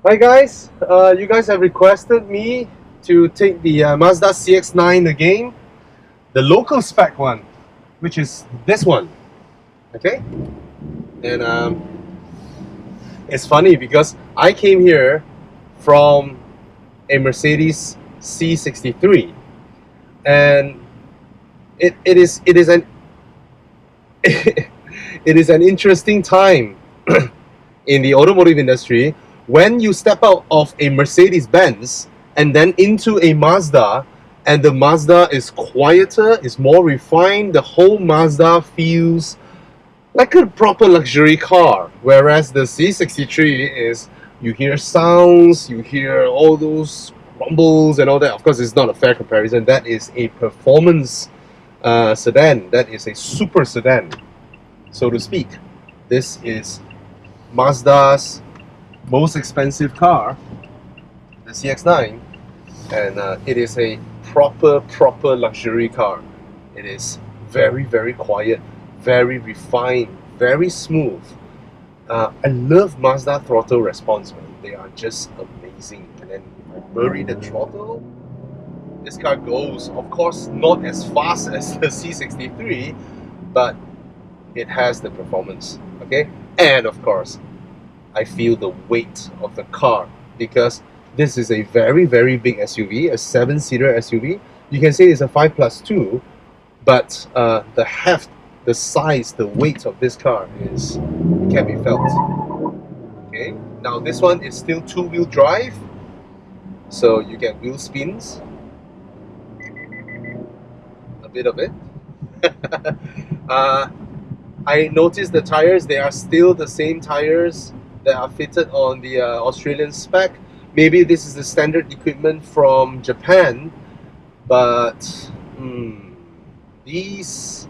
Hi guys, you guys have requested me to take the Mazda CX-9 again, the local spec one, which is this one, okay? And it's funny because I came here from a Mercedes C63, and it is an it is an interesting time in the automotive industry when you step out of a Mercedes-Benz and then into a Mazda, and the Mazda is quieter, is more refined. The whole Mazda feels like a proper luxury car, whereas the C63 is, you hear sounds, you hear all those rumbles and all that. Of course, it's not a fair comparison. That is a performance sedan. That is a super sedan, so to speak. This is Mazda's most expensive car, the CX-9, and it is a proper luxury car. It is very quiet, very refined, very smooth. I love Mazda throttle response, man. They are just amazing. And then if I bury the throttle, this car goes, of course, not as fast as the C63, but it has the performance, okay? And of course, I feel the weight of the car because this is a very big SUV, a 7-seater SUV. You can say it's a 5+2, but the heft, the size, the weight of this car can be felt. Okay, now this one is still 2-wheel drive, so you get wheel spins, a bit of it. I noticed the tires, they are still the same tires that are fitted on the Australian spec. Maybe this is the standard equipment from Japan, but these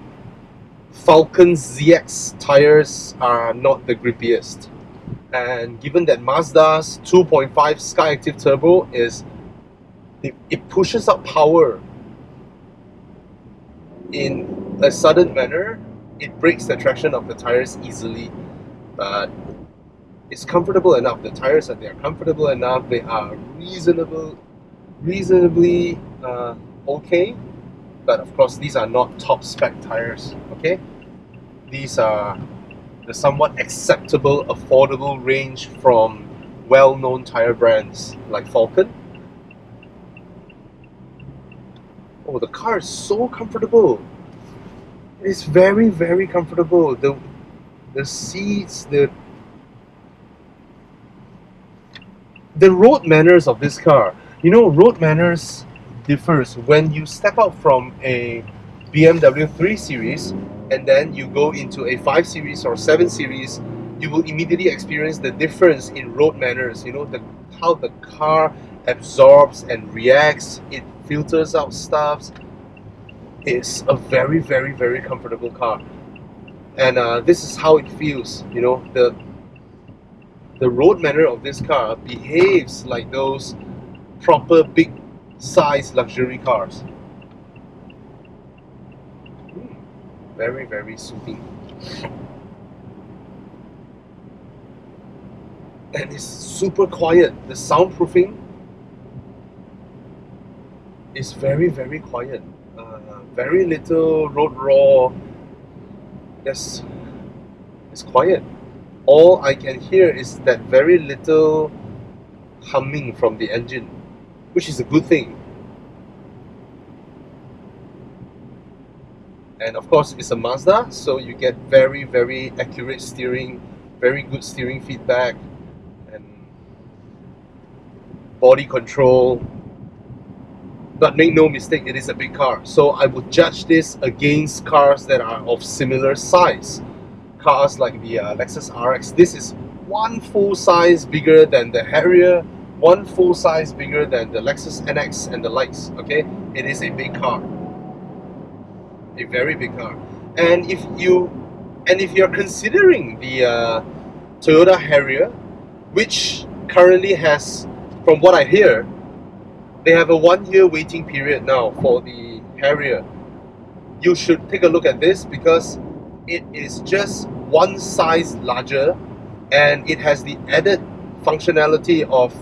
Falcon ZX tires are not the grippiest. And given that Mazda's 2.5 SkyActiv turbo it pushes out power in a sudden manner, it breaks the traction of the tires easily, but it's comfortable enough. The tires they are comfortable enough. They are reasonably okay, but of course these are not top spec tires. Okay, these are the somewhat acceptable, affordable range from well-known tire brands like Falcon. Oh, the car is so comfortable. It is very comfortable. The seats, the road manners of this car. You know, road manners differs when you step out from a BMW 3 Series and then you go into a 5 Series or 7 Series. You will immediately experience the difference in road manners. You know, how the car absorbs and reacts. It filters out stuff. It's a very comfortable car, and this is how it feels. You know, the road manner of this car behaves like those proper big size luxury cars. Very soothing, and it's super quiet. The soundproofing is very quiet. Very little road roar. It's quiet. All I can hear is that very little humming from the engine, which is a good thing. And of course, it's a Mazda, so you get very accurate steering, very good steering feedback, and body control. But make no mistake, it is a big car. So I would judge this against cars that are of similar size. Cars like the Lexus RX. This is one full size bigger than the Harrier, one full size bigger than the Lexus NX and the likes. Okay, it is a big car, a very big car. And if you're considering the Toyota Harrier, which currently has, from what I hear, they have a 1-year waiting period now for the Harrier. You should take a look at this because it is just one size larger, and it has the added functionality of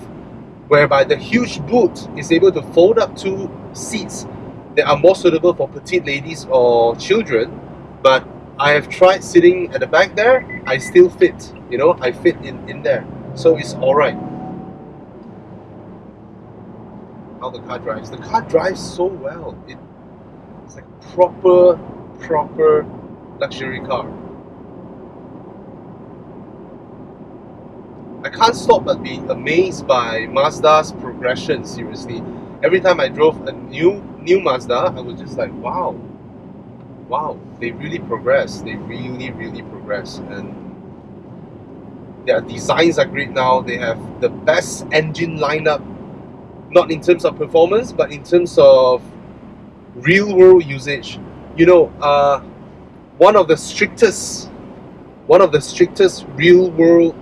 whereby the huge boot is able to fold up 2 seats that are more suitable for petite ladies or children. But I have tried sitting at the back there, I still fit, you know, I fit in there. So it's alright. How the car drives. The car drives so well. It's like a proper luxury car. I can't stop but be amazed by Mazda's progression, seriously. Every time I drove a new Mazda, I was just like, wow, they really progress. They really progress. And their designs are great now. They have the best engine lineup, not in terms of performance, but in terms of real world usage. You know, one of the strictest real world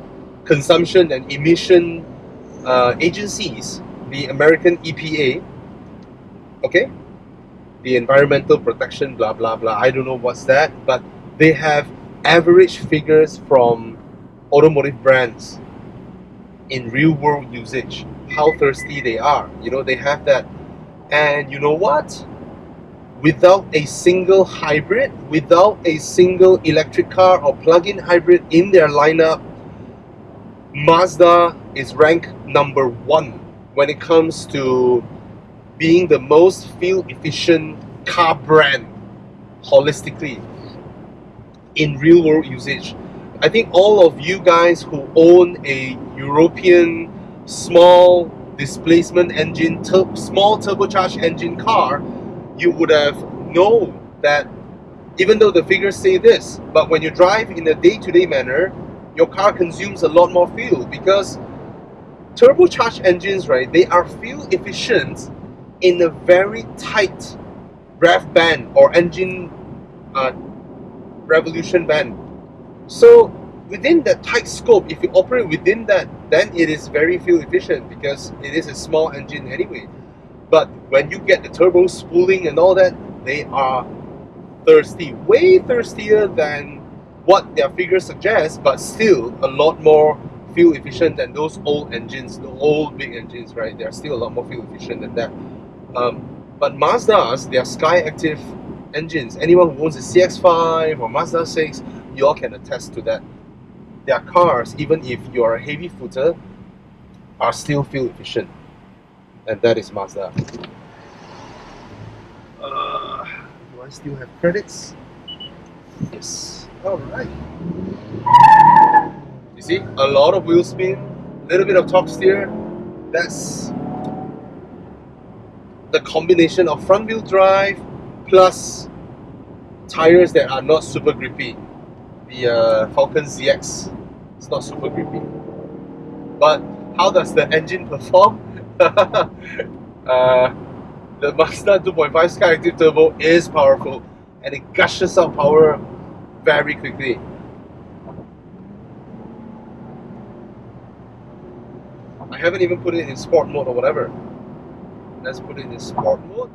consumption and emission agencies, the American EPA, okay, the Environmental Protection blah blah blah, I don't know what's that, but they have average figures from automotive brands in real world usage, how thirsty they are, you know, they have that. And you know what, without a single hybrid, without a single electric car or plug-in hybrid in their lineup, Mazda is ranked number 1 when it comes to being the most fuel efficient car brand holistically in real world usage. I think all of you guys who own a European small displacement engine, small turbocharged engine car, you would have known that even though the figures say this, but when you drive in a day-to-day manner, your car consumes a lot more fuel, because turbocharged engines, right, they are fuel efficient in a very tight rev band or engine revolution band. So within that tight scope, if you operate within that, then it is very fuel efficient because it is a small engine anyway. But when you get the turbo spooling and all that, they are thirsty, way thirstier than what their figures suggest, but still a lot more fuel efficient than those old engines, the old big engines, right? They're still a lot more fuel efficient than that. But Mazda's, their SkyActiv engines, anyone who owns a CX-5 or Mazda 6, you all can attest to that. Their cars, even if you're a heavy footer, are still fuel efficient. And that is Mazda. Do I still have credits? Yes. Alright. You see, a lot of wheel spin, a little bit of top steer. That's the combination of front wheel drive plus tires that are not super grippy. The Falcon ZX is not super grippy. But how does the engine perform? The Mazda 2.5 SkyActiv Turbo is powerful and it gushes out power very quickly. I haven't even put it in sport mode or whatever. Let's put it in sport mode.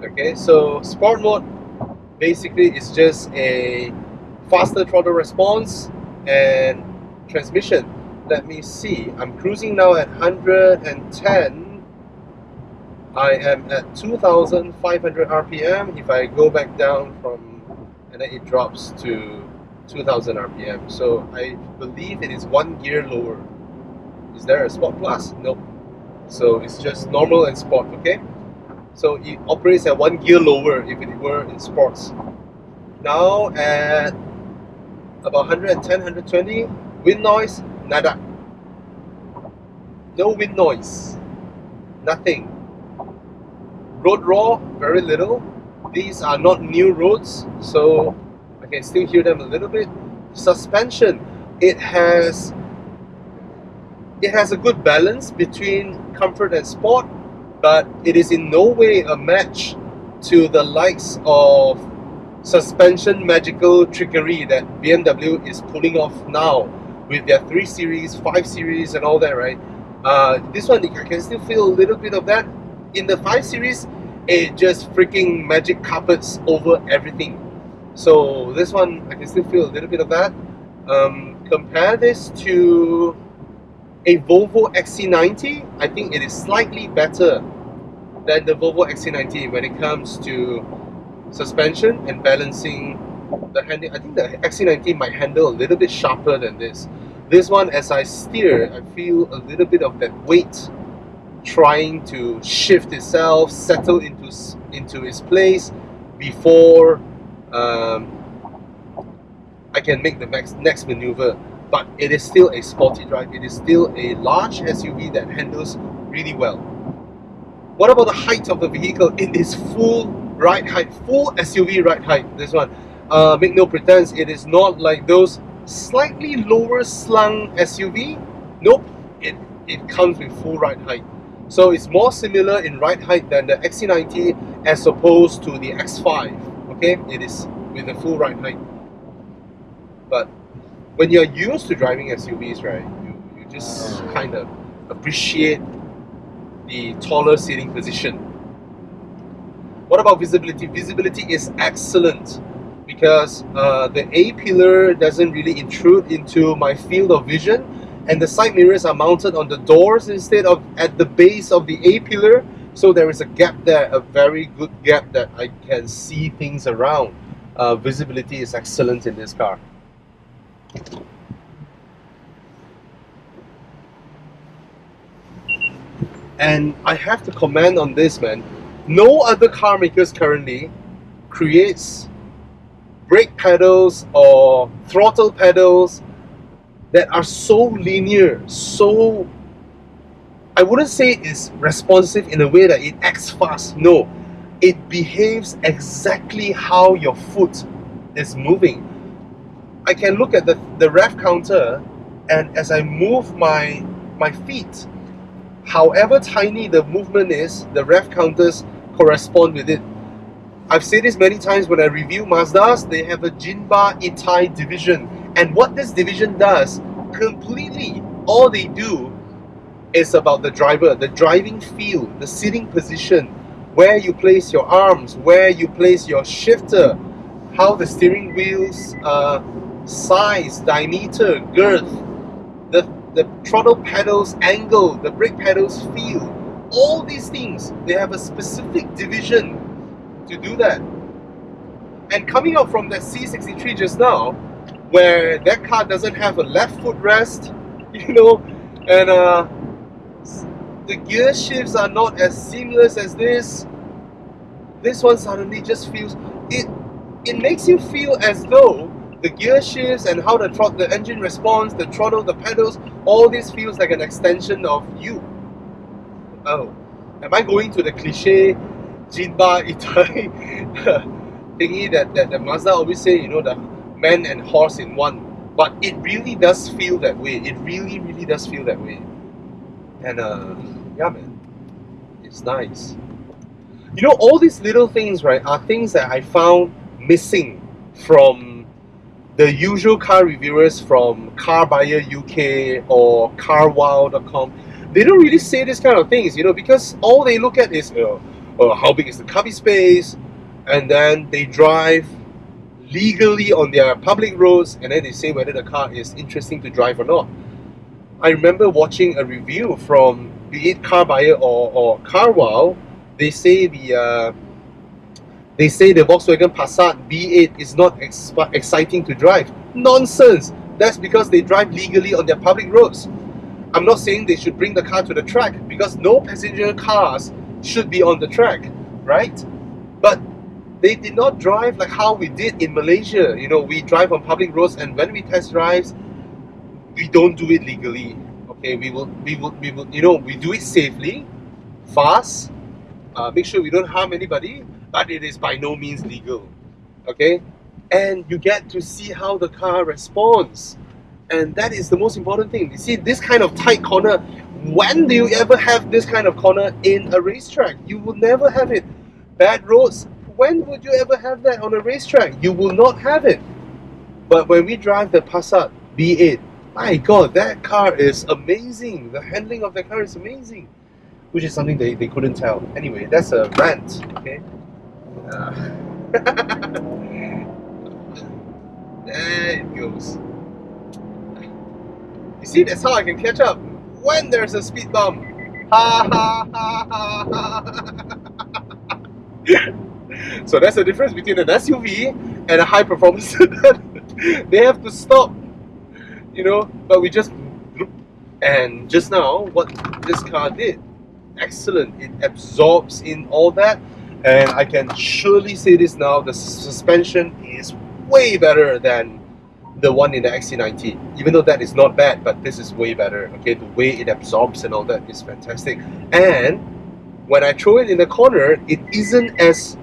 Okay, so sport mode basically is just a faster throttle response and transmission. Let me see, I'm cruising now at 110. I am at 2,500 RPM. If I go back down from, and then it drops to 2,000 RPM. So I believe it is 1 gear lower. Is there a Sport Plus? Nope. So it's just normal and Sport, okay? So it operates at 1 gear lower if it were in Sports. Now at about 110, 120, wind noise, nada. No wind noise. Nothing. Road roar, very little. These are not new roads, so I can still hear them a little bit. Suspension, it has a good balance between comfort and sport, but it is in no way a match to the likes of suspension magical trickery that BMW is pulling off now with their 3 Series, 5 Series and all that, right? This one, I can still feel a little bit of that. In the 5 Series, it just freaking magic carpets over everything. So this one, I can still feel a little bit of that. Compare this to a Volvo XC90, I think it is slightly better than the Volvo XC90 when it comes to suspension and balancing the handling. I think the XC90 might handle a little bit sharper than this. This one, as I steer, I feel a little bit of that weight trying to shift itself, settle into its place before I can make the next maneuver. But it is still a sporty drive. It is still a large SUV that handles really well. What about the height of the vehicle? It is full ride height, full SUV ride height. This one, make no pretense, it is not like those slightly lower slung SUV. Nope, it comes with full ride height. So it's more similar in ride height than the XC90 as opposed to the X5. Okay, it is with a full ride height. But when you're used to driving SUVs, right, you just kind of appreciate the taller seating position. What about visibility? Visibility is excellent because the A-pillar doesn't really intrude into my field of vision, and the side mirrors are mounted on the doors instead of at the base of the A-pillar, so there is a gap there, a very good gap that I can see things around. Visibility is excellent in this car. And I have to comment on this, man. No other car makers currently creates brake pedals or throttle pedals that are so linear, so, I wouldn't say it's responsive in a way that it acts fast. No, it behaves exactly how your foot is moving. I can look at the rev counter, and as I move my feet, however tiny the movement is, the rev counters correspond with it. I've said this many times when I review Mazdas. They have a Jinba Itai division, and what this division does completely, all they do is about the driver, the driving feel, the sitting position, where you place your arms, where you place your shifter, how the steering wheel's size, diameter, girth, the throttle pedals angle, the brake pedals feel, all these things, they have a specific division to do that. And coming out from that C63 just now, where that car doesn't have a left foot rest, you know, and the gear shifts are not as seamless as this one suddenly just feels, it makes you feel as though the gear shifts and how the engine responds, the throttle, the pedals, all this feels like an extension of you. Oh, am I going to the cliche Jinba Itai thingy that Mazda always say, you know, the man and horse in one? But it really does feel that way. It really, really does feel that way. And yeah, man, it's nice. You know, all these little things, right, are things that I found missing from the usual car reviewers from Car Buyer UK or CarWow.com. They don't really say this kind of things, you know, because all they look at is how big is the cubby space, and then they drive legally on their public roads, and then they say whether the car is interesting to drive or not. I remember watching a review from be it Car Buyer or CarWow. They say the Volkswagen Passat B8 is not exciting to drive. Nonsense! That's because they drive legally on their public roads. I'm not saying they should bring the car to the track, because no passenger cars should be on the track, right? But they did not drive like how we did in Malaysia. You know, we drive on public roads, and when we test drives, we don't do it legally. Okay, we will, you know, we do it safely, fast, make sure we don't harm anybody, but it is by no means legal. Okay, and you get to see how the car responds, and that is the most important thing. You see, this kind of tight corner, when do you ever have this kind of corner in a racetrack? You will never have it. Bad roads, when would you ever have that on a racetrack? You will not have it. But when we drive the Passat B8, my God, that car is amazing. The handling of that car is amazing, which is something they couldn't tell. Anyway, that's a rant, okay? There it goes. You see, that's how I can catch up. when there's a speed bump. Ha ha ha ha ha. So that's the difference between an SUV and a high performance sedan. They have to stop, you know, but we just, and just now what this car did, excellent. It absorbs in all that, and I can surely say this now, the suspension is way better than the one in the XC90, even though that is not bad, but this is way better. Okay, the way it absorbs and all that is fantastic. And when I throw it in the corner, it isn't as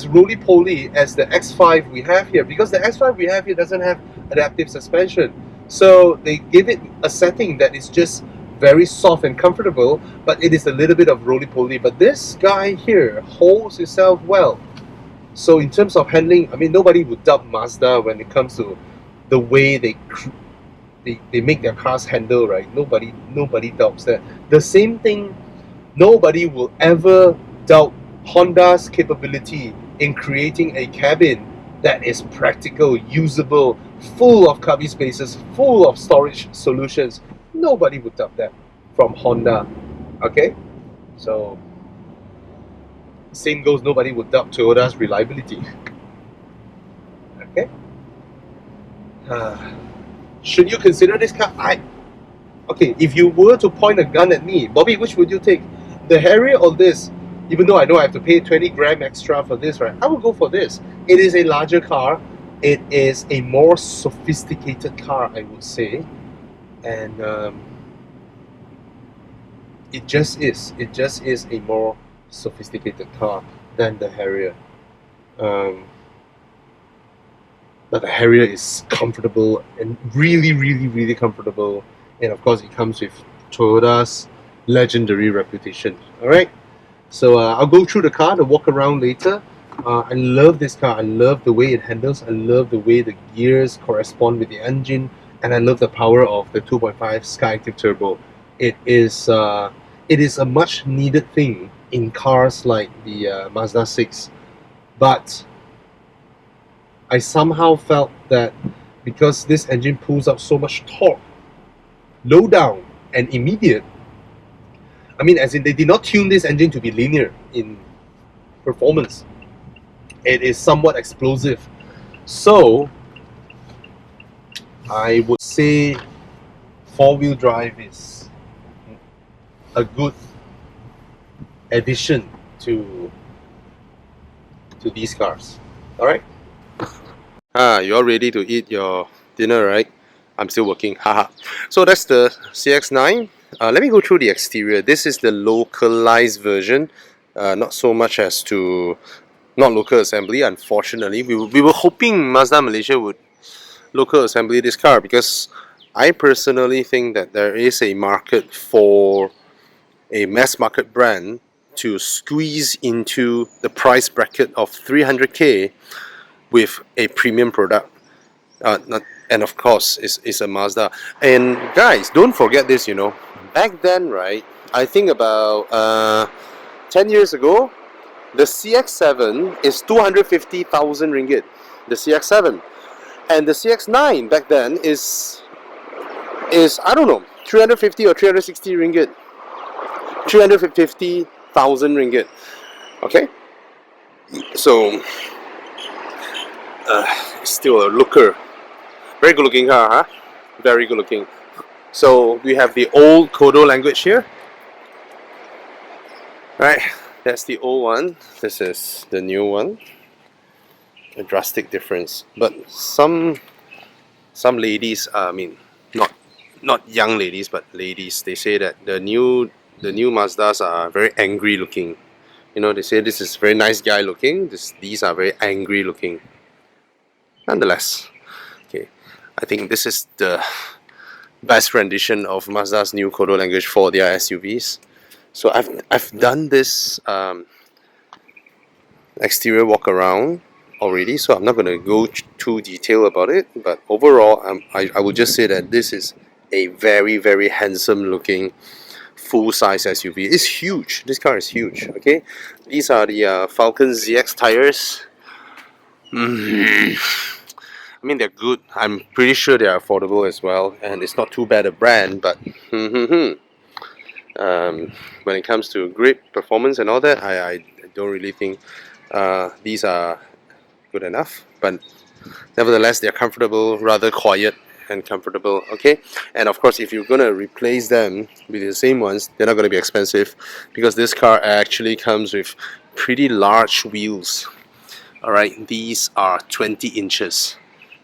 roly-poly as the X5 we have here, because the X5 we have here doesn't have adaptive suspension. So they give it a setting that is just very soft and comfortable, but it is a little bit of roly-poly. But this guy here holds itself well. So in terms of handling, I mean, nobody would doubt Mazda when it comes to the way they make their cars handle, right? Nobody doubts that. The same thing, nobody will ever doubt Honda's capability in creating a cabin that is practical, usable, full of cubby spaces, full of storage solutions. Nobody would doubt that from Honda. Okay, so same goes, nobody would doubt Toyota's reliability. Okay, should you consider this car? Okay, if you were to point a gun at me, Bobby, which would you take, the Harrier or this? Even though I know I have to pay 20 gram extra for this, right? I would go for this. It is a larger car. It is a more sophisticated car, I would say. And it just is a more sophisticated car than the Harrier. But the Harrier is comfortable and really comfortable. And of course, it comes with Toyota's legendary reputation. All right. So I'll go through the car, the walk around later. I love this car. I love the way it handles. I love the way the gears correspond with the engine, and I love the power of the 2.5 SkyActiv turbo. It is a much needed thing in cars like the Mazda 6, but I somehow felt that because this engine pulls out so much torque, low down and immediate. I mean, as in, they did not tune this engine to be linear in performance. It is somewhat explosive. So, I would say four-wheel drive is a good addition to these cars. Alright? You all ready to eat your dinner, right? I'm still working, haha. So that's the CX-9. Let me go through the exterior. This is the localized version, not so much as to not local assembly, unfortunately. We were hoping Mazda Malaysia would local assembly this car, because I personally think that there is a market for a mass market brand to squeeze into the price bracket of 300k with a premium product. And of course, it's a Mazda. And guys, don't forget this, you know. Back then, right, I think about 10 years ago, the CX-7 is 250,000 ringgit. The CX-7. And the CX-9 back then is I don't know, 350 or 360 ringgit. 350,000 ringgit. Okay? So, still a looker. Very good looking car, huh? Very good looking. So we have the old Kodo language here. Right, that's the old one. This is the new one. A drastic difference. But some ladies, I mean, not young ladies, but ladies, they say that the new Mazdas are very angry looking. You know, they say this is very nice guy looking. These are very angry looking. Nonetheless, okay, I think this is the best rendition of Mazda's new Kodo language for their SUVs. So I've done this exterior walk around already, so I'm not going to go too detailed about it. But overall, I would just say that this is a very handsome looking full-size SUV. It's huge. This car is huge. Okay, these are the Falcon ZX tires. I mean, they're good. I'm pretty sure they are affordable as well, and it's not too bad a brand. But when it comes to grip, performance, and all that, I don't really think these are good enough. But nevertheless, they're comfortable, rather quiet and comfortable. Okay, and of course, if you're gonna replace them with the same ones, they're not gonna be expensive because this car actually comes with pretty large wheels. All right, these are 20 inches.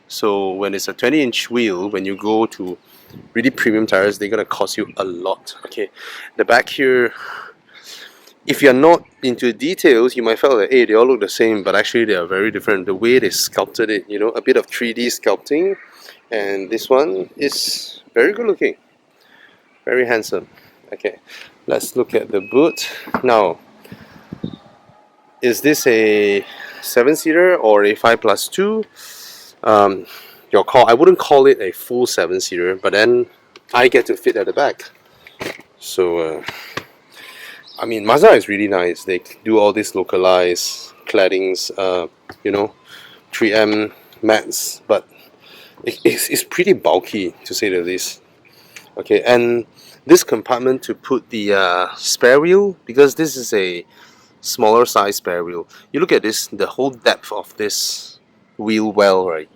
So when it's a 20-inch wheel, when you go to really premium tires, they're gonna cost you a lot. Okay, the back here, if you're not into details, you might feel that hey, they all look the same, but actually they are very different. The way they sculpted it, you know, a bit of 3D sculpting, and this one is very good looking, very handsome. Okay, let's look at the boot now. Is this a 7-seater or a 5+2? Your call. I wouldn't call it a full 7-seater, but then I get to fit at the back. So I mean, Mazda is really nice. They do all these localized claddings, you know, 3M mats, but it's pretty bulky to say the least. Okay, and this compartment to put the spare wheel, because this is a smaller size spare wheel. You look at this, the whole depth of this wheel well, right?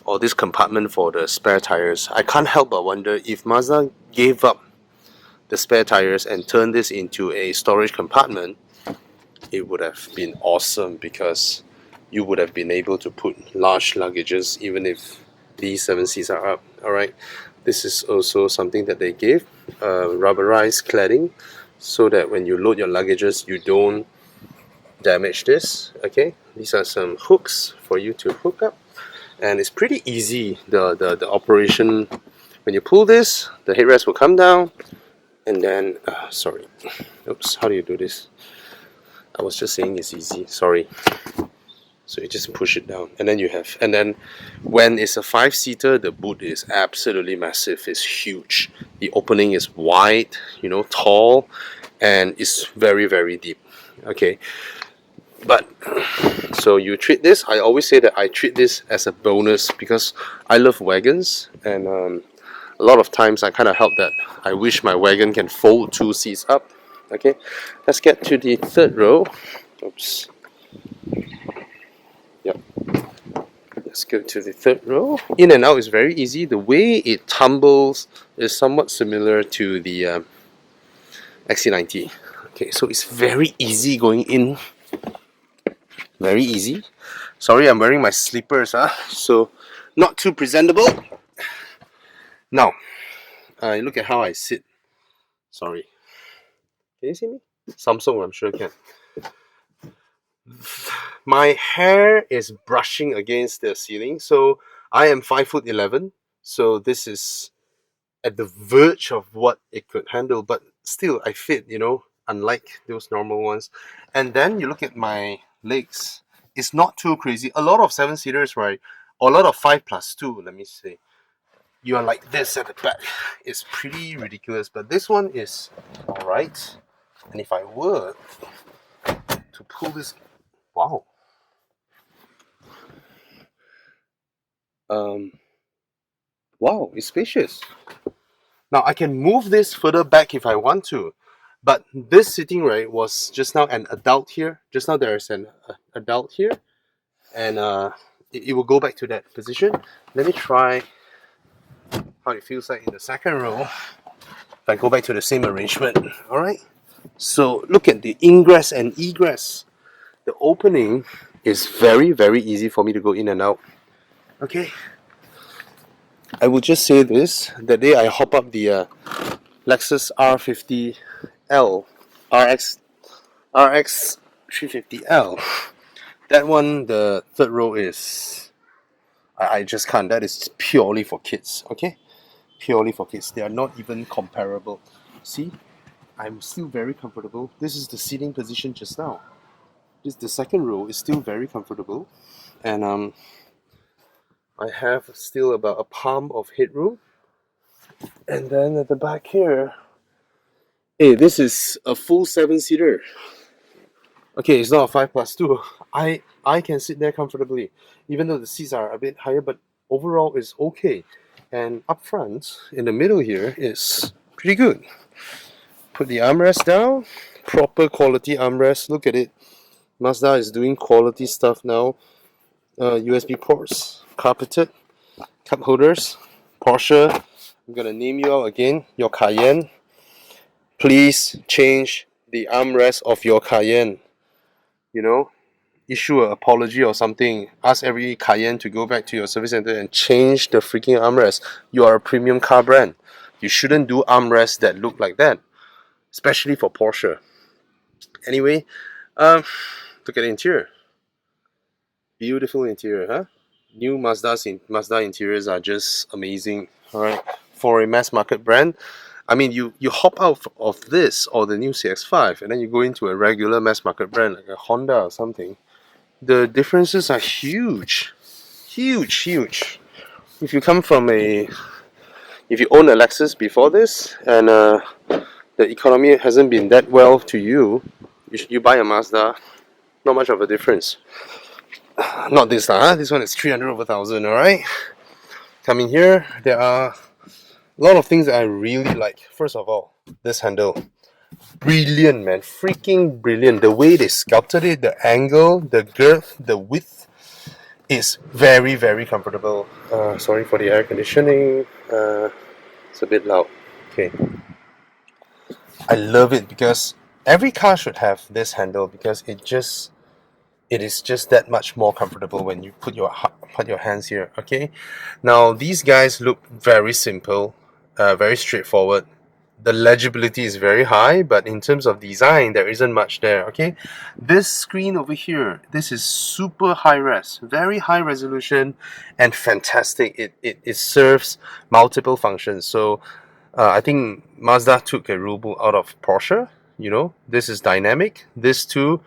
Or this compartment for the spare tires. I can't help but wonder if Mazda gave up the spare tires and turned this into a storage compartment, it would have been awesome because you would have been able to put large luggages even if these 7 seats are up. Alright, this is also something that they gave, rubberized cladding, so that when you load your luggages you don't damage this. Okay, these are some hooks for you to hook up, and it's pretty easy, the operation. When you pull this, the headrest will come down, and then sorry, oops, how do you do this? I was just saying it's easy, sorry. So you just push it down, and then you have, and then when it's a 5-seater, the boot is absolutely massive. It's huge. The opening is wide, you know, tall, and it's very, very deep. Okay, but so you treat this, I always say that I treat this as a bonus because I love wagons, and a lot of times I kind of help that I wish my wagon can fold 2 seats up. Okay, let's get to the third row. Oops. Yep. Let's go to the third row. In and out is very easy. The way it tumbles is somewhat similar to the XC90. Okay, so it's very easy going in. Very easy. Sorry, I'm wearing my slippers, so not too presentable. Now, look at how I sit. Sorry. Can you see me? Samsung, I'm sure can. My hair is brushing against the ceiling, so I am 5'11", so this is at the verge of what it could handle, but still I fit, you know, unlike those normal ones. And then you look at my legs, it's not too crazy. A lot of 7-seaters, right, or a lot of 5+2, let me say, you are like this at the back. It's pretty ridiculous, but this one is alright. And if I were to pull this, wow, wow, it's spacious. Now I can move this further back if I want to, but this sitting, right, was just now an adult here. Just now there is an adult here, and it will go back to that position. Let me try how it feels like in the second row if I go back to the same arrangement. All right, so look at the ingress and egress. The opening is very, very easy for me to go in and out. Okay, I will just say this: the day I hop up the Lexus R50L, RX 350L, that one, the third row is, I just can't. That is purely for kids. Okay, purely for kids. They are not even comparable. See, I'm still very comfortable. This is the seating position just now. The second row is still very comfortable, and I have still about a palm of headroom. And then at the back here, hey, this is a full 7-seater. Okay, it's not a 5+2. I can sit there comfortably, even though the seats are a bit higher, but overall it's okay. And up front, in the middle here, is pretty good. Put the armrest down, proper quality armrest. Look at it. Mazda is doing quality stuff now. USB ports, carpeted, cup holders. Porsche, I'm gonna name you out again. Your Cayenne. Please change the armrest of your Cayenne. You know, issue an apology or something. Ask every Cayenne to go back to your service center and change the freaking armrest. You are a premium car brand. You shouldn't do armrests that look like that, especially for Porsche. Anyway, look at the interior. Beautiful interior, huh? New Mazda interiors are just amazing. All right, for a mass market brand. I mean, you hop out of this or the new CX-5 and then you go into a regular mass market brand like a Honda or something. The differences are huge, huge. If you come from if you own a Lexus before this and the economy hasn't been that well to you, you buy a Mazda, not much of a difference. Not this huh? This one is 300 over 1,000, alright? Coming here, there are a lot of things that I really like. First of all, this handle. Brilliant, man. Freaking brilliant. The way they sculpted it, the angle, the girth, the width is very, very comfortable. Sorry for the air conditioning. It's a bit loud. Okay. I love it because every car should have this handle because it is just that much more comfortable when you put your hands here. Okay, now these guys look very simple, very straightforward. The legibility is very high, but in terms of design, there isn't much there. Okay, this screen over here, this is super high res, very high resolution, and fantastic. It serves multiple functions. So I think Mazda took a rule out of Porsche. You know, this is dynamic. This too.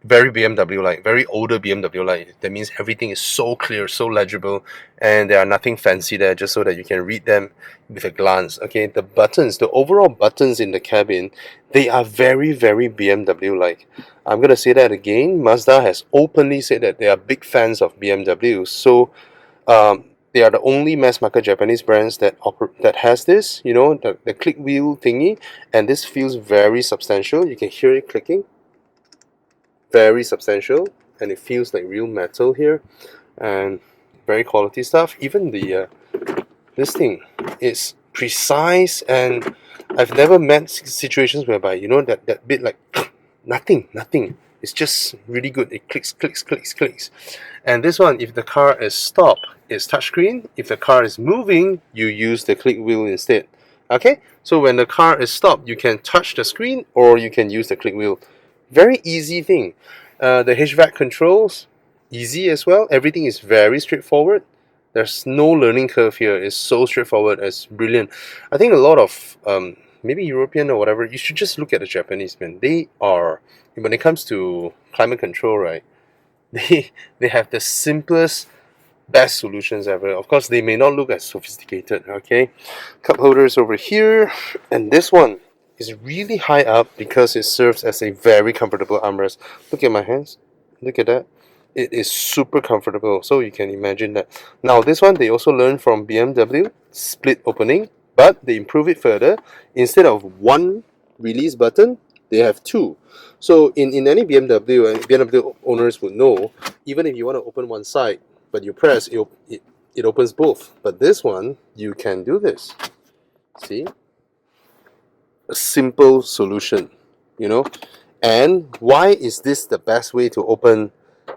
Very BMW like, very older BMW like. That means everything is so clear, so legible, and there are nothing fancy there, just so that you can read them with a glance. Okay, the buttons, the overall buttons in the cabin, they are very, very BMW like. I'm gonna say that again. Mazda has openly said that they are big fans of BMW, so they are the only mass market Japanese brands that has this, you know, the click wheel thingy, and this feels very substantial. You can hear it clicking. Very substantial, and it feels like real metal here, and very quality stuff. Even the this thing is precise, and I've never met situations whereby, you know, that bit like nothing. It's just really good. It clicks. And this one, if the car is stopped, it's touchscreen. If the car is moving, you use the click wheel instead. Okay, so when the car is stopped, you can touch the screen or you can use the click wheel. Very easy thing. The Hvac Controls, easy as well. Everything is very straightforward. There's no learning curve here. It's so straightforward. It's brilliant. I think a lot of maybe European or whatever, you should just look at the Japanese, man. They are, when it comes to climate control, right, they have the simplest, best solutions ever. Of course, they may not look as sophisticated. Okay, cup holders over here, and this one is really high up because it serves as a very comfortable armrest. Look at my hands. Look at that. It is super comfortable. So you can imagine that. Now this one, they also learned from BMW, split opening, but they improve it further. Instead of one release button, they have two. So in any BMW, and BMW owners would know, even if you want to open one side, but you press, it opens both. But this one, you can do this. See? A simple solution, you know. And why is this the best way to open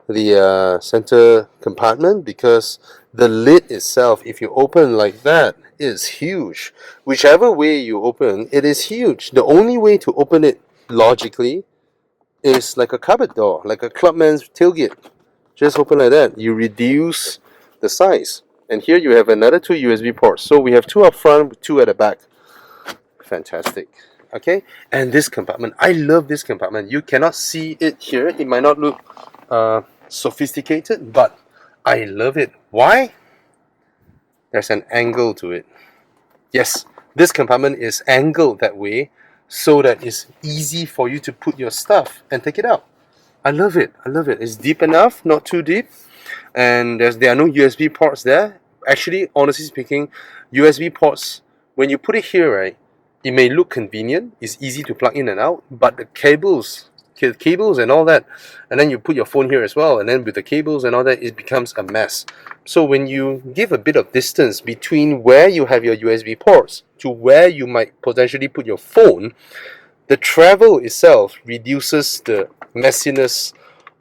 the center compartment? Because the lid itself, if you open like that, is huge. Whichever way you open, it is huge. The only way to open it logically is like a cupboard door, like a clubman's tailgate. Just open like that. You reduce the size. And here you have another two USB ports. So we have two up front, two at the back. Fantastic. Okay, and this compartment, I love this compartment. You cannot see it here. It might not look sophisticated, but I love it. Why? There's an angle to it. Yes, this compartment is angled that way so that it's easy for you to put your stuff and take it out. I love it. I love it. It's deep enough, not too deep, and there are no USB ports there. Actually, honestly speaking, USB ports, when you put it here, right, it may look convenient. It's easy to plug in and out, but the cables and all that, and then you put your phone here as well, and then with the cables and all that, it becomes a mess. So when you give a bit of distance between where you have your USB ports to where you might potentially put your phone, the travel itself reduces the messiness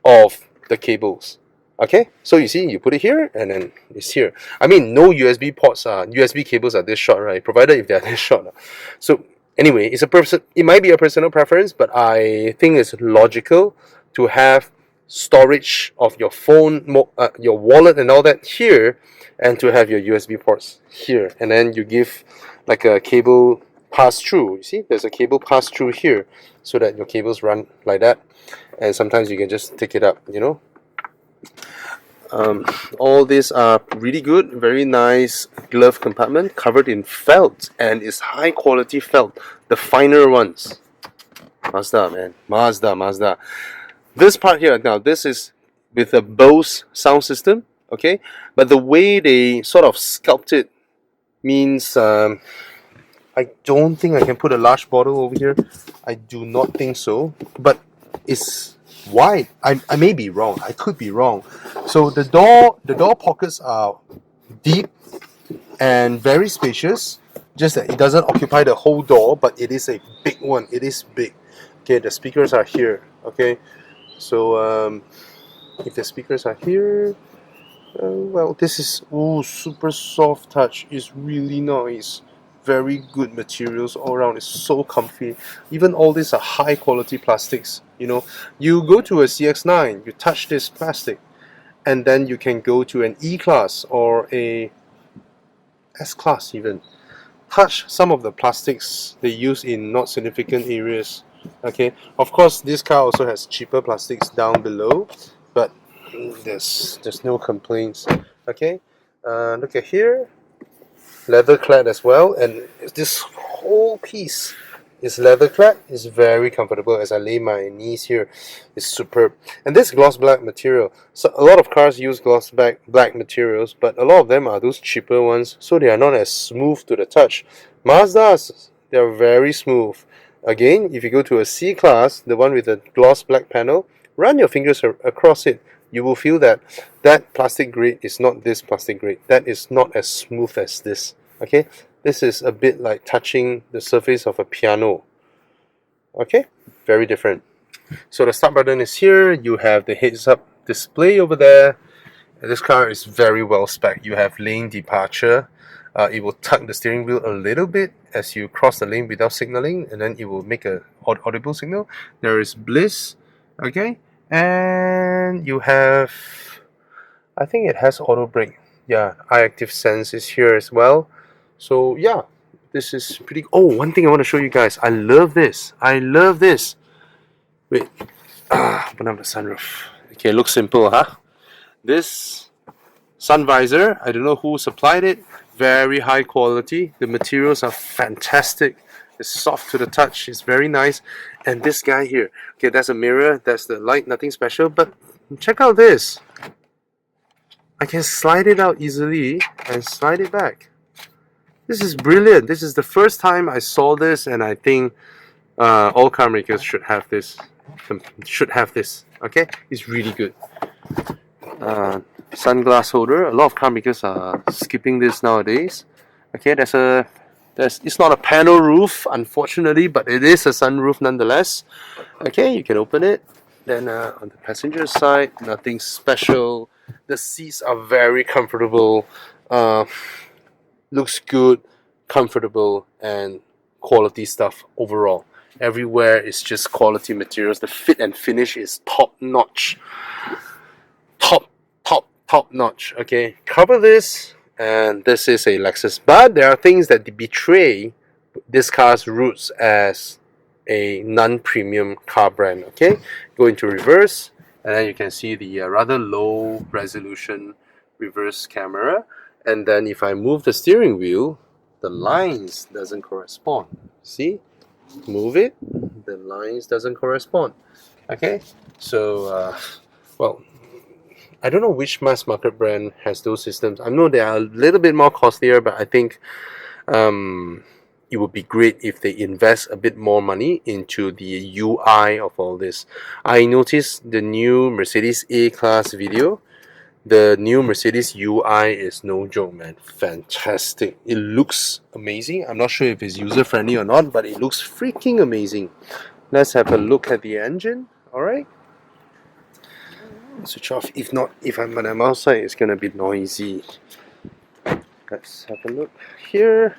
of the cables. Okay, so you see, you put it here and then it's here. I mean, no USB ports USB cables are this short, right? Provided if they're this short. So anyway, it might be a personal preference, but I think it's logical to have storage of your phone, your wallet and all that here, and to have your USB ports here, and then you give like a cable pass through. You see, there's a cable pass through here, so that your cables run like that, and sometimes you can just take it up, you know. All these are really good, very nice glove compartment covered in felt, and it's high quality felt, the finer ones. Mazda, man, Mazda. This part here, now this is with a Bose sound system, okay, but the way they sort of sculpt it means I don't think I can put a large bottle over here. I do not think so, but it's wide. I may be wrong. I could be wrong. So the door pockets are deep and very spacious. Just that it doesn't occupy the whole door, but it is a big one. It is big. Okay, the speakers are here. Okay, so if the speakers are here, well, this is super soft touch. It's really nice. Very good materials all around. It's so comfy. Even all these are high quality plastics. You know, you go to a CX-9, you touch this plastic, and then you can go to an E-Class or a S-Class even. Touch some of the plastics they use in not significant areas. Okay, of course this car also has cheaper plastics down below, but there's no complaints. Okay, look at here, leather clad as well, and this whole piece is leather clad. It's very comfortable. As I lay my knees here, it's superb. And this gloss black material, so a lot of cars use gloss black materials, but a lot of them are those cheaper ones, so they are not as smooth to the touch. Mazdas, they are very smooth. Again, if you go to a C-Class, the one with the gloss black panel, run your fingers across it. You will feel that that plastic grade is not this plastic grade. That is not as smooth as this. Okay, this is a bit like touching the surface of a piano. Okay, very different. So the start button is here. You have the heads-up display over there. This car is very well spec'd. You have lane departure. It will tug the steering wheel a little bit as you cross the lane without signaling, and then it will make a audible signal. There is bliss. Okay, and you have, I think it has auto brake. Yeah, iActivSense is here as well. So yeah, this is pretty. Oh, one thing I want to show you guys. I love this. I love this. Wait, open up the sunroof. Okay, it looks simple, huh? This sun visor, I don't know who supplied it. Very high quality. The materials are fantastic. It's soft to the touch. It's very nice. And this guy here, okay, that's a mirror. That's the light. Nothing special. But check out this. I can slide it out easily and slide it back. This is brilliant. This is the first time I saw this, and I think all car makers should have this. Okay, it's really good. Sunglass holder. A lot of car makers are skipping this nowadays. Okay, it's not a panel roof, unfortunately, but it is a sunroof nonetheless. Okay, you can open it. Then on the passenger side, nothing special. The seats are very comfortable. Looks good, comfortable, and quality stuff overall. Everywhere is just quality materials. The fit and finish is top notch. Top notch. Okay, cover this, and this is a Lexus, but there are things that betray this car's roots as a non-premium car brand. Okay, go into reverse, and then you can see the rather low resolution reverse camera. And then if I move the steering wheel, the lines doesn't correspond. See, move it, the lines doesn't correspond. Okay, so well, I don't know which mass market brand has those systems. I know they are a little bit more costlier, but I think it would be great if they invest a bit more money into the UI of all this. I noticed the new Mercedes A-Class video. The new Mercedes UI is no joke, man. Fantastic. It looks amazing. I'm not sure if it's user-friendly or not, but it looks freaking amazing. Let's have a look at the engine. Alright. Switch off. If not, if I'm outside, it's gonna be noisy. Let's have a look here.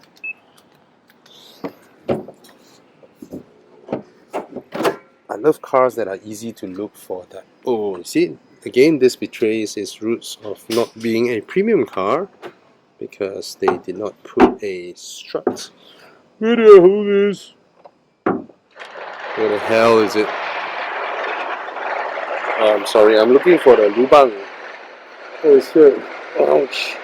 I love cars that are easy to look for. That you see, again, this betrays its roots of not being a premium car because they did not put a strut. Where the hell is? Where the hell is it? Oh, I'm sorry, I'm looking for the lubang. Oh, it's here. Ouch.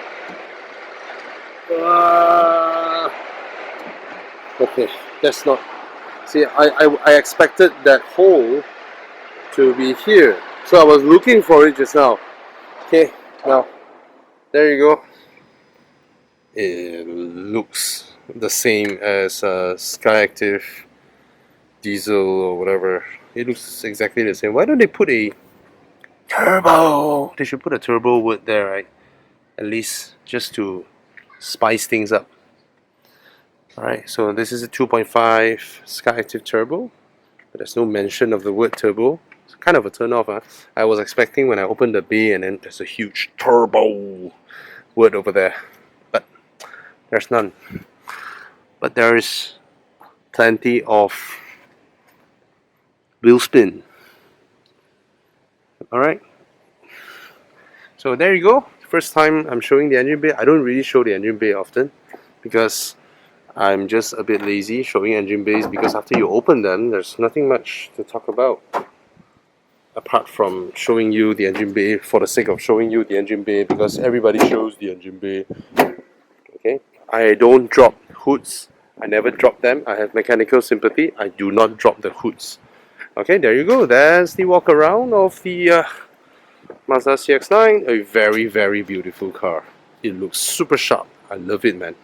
Okay, that's not. See, I expected that hole to be here, so I was looking for it just now. Okay, now there you go. It looks the same as SkyActiv diesel or whatever. It looks exactly the same. Why don't they put a turbo? They should put a turbo wood there, right? At least just to spice things up. Alright, so this is a 2.5 SkyActiv turbo, but there's no mention of the word turbo. It's kind of a turn off. Huh? I was expecting when I opened the bay and then there's a huge turbo word over there, but there's none. But there is plenty of wheel spin. Alright, so there you go. First time I'm showing the engine bay. I don't really show the engine bay often because I'm just a bit lazy showing engine bays, because after you open them, there's nothing much to talk about apart from showing you the engine bay for the sake of showing you the engine bay, because everybody shows the engine bay. Okay, I don't drop hoods. I never drop them. I have mechanical sympathy. I do not drop the hoods. Okay, there you go. That's the walk around of the Mazda CX-9. A very, very beautiful car. It looks super sharp. I love it, man.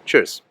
Cheers.